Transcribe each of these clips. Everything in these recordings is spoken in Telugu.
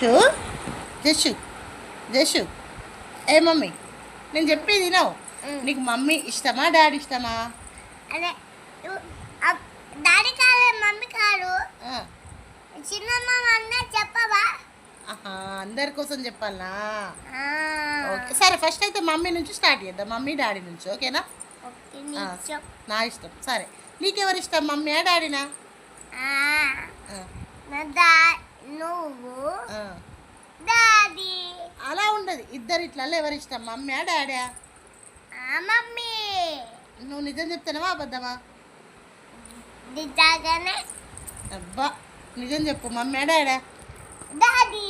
జషు జషు జషు ఏ మమ్మీ నేను చెప్పేది వినవు. నీకు మమ్మీ ఇష్టమా డాడీ ఇష్టమా? అదే డాడీ కాదు మమ్మీ కాదు చిన్నమ్మ అన్న చెప్పవా? అందరి కోసం చెప్పాలనా? ఓకే సరే ఫస్ట్ అయితే మమ్మీ నుంచి స్టార్ట్ చేద్దాం. మమ్మీ డాడీ నుంచి ఓకేనా? నా ఇష్టం. సరే నీకెవరు ఇష్టం మమ్మీయా డాడీనా? నువ్వు డాడీ అలా ఉండదు. ఇద్దరు ఇట్లా ఎవరు ఇష్టం మమ్మీయా డాడీయా? మమ్మీ. నువ్వు నిజం చెప్తానవా అబద్ధమా? నిజంగానే. అబ్బా నిజం చెప్పు మమ్మీయా డాడీయా? డాడీ.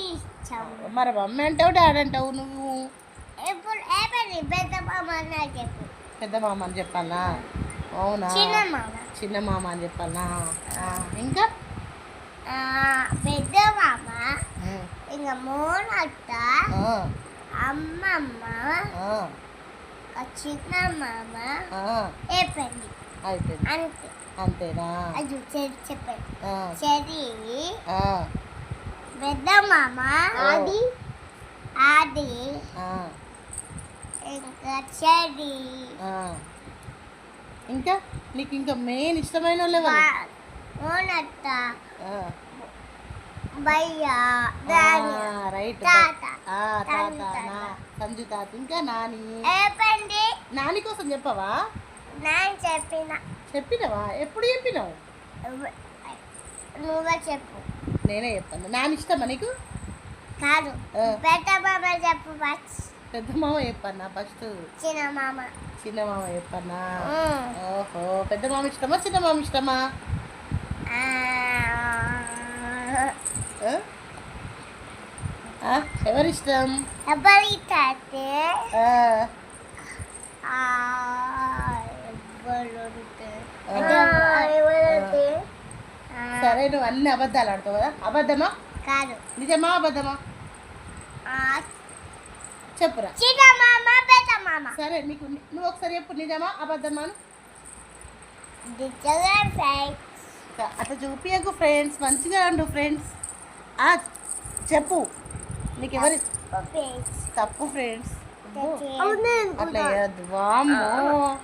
మరి మమ్మీ అంటావు డాడీ అంటావు నువ్వు. ఇప్పుడు పెద్ద మామ అని చెప్పు. పెద్ద మామ అని చెప్పాలా? అవునా? చిన్న మామ అని చెప్పాలా? ఇంకా పెద్ద మామ ఇంకా మోనత్త అమ్మమ్మ చిన్న మామ అయిపోయింది. అంతే. అంతేనా? అది చెప్పండి. చెరి పెద్ద మామ అది అది ఇంకా చెరి ఇంకా నీకు ఇంకా మెయిన్ ఇష్టమైన వాళ్ళు మోనత్త రైట్ సంజు తాత ఇంకా నాని. నాని కోసం చెప్పవా? చెప్పినవా? ఎప్పుడు చెప్పినావు? నువ్వే చెప్పు. నేనే చెప్తాను. నాని ఇష్టమా నీకు? కాదు పెద్ద మామ చెప్పు. పెద్ద మామ చెప్పన్నా ఫస్ట్? చిన్న మామ. చిన్న మామ చెప్పన్నా? ఓహో పెద్ద మామ ఇష్టమా చిన్న మామ ఇష్టమా? ఎవరిష్టం? సరే నువ్వు అన్ని అబద్ధాలు ఆడతావు కదా. అబద్ధమా కాదు నిజమా అబద్ధమా చెప్పురా. చిన్న మామ పెద్ద మామ. సరే నీకు నువ్వు ఒకసారి చెప్పు నిజమా అబద్ధమా? అట్లా చూపియకు ఫ్రెండ్స్. మంచిగా అండు ఫ్రెండ్స్. చెప్పు నీకు ఎవరి తప్పు ఫ్రెండ్స్. అట్లా వేయద్దు. వామ్మో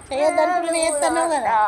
చేయొద్దు అనుకుంటే చేస్తున్నావు కదా.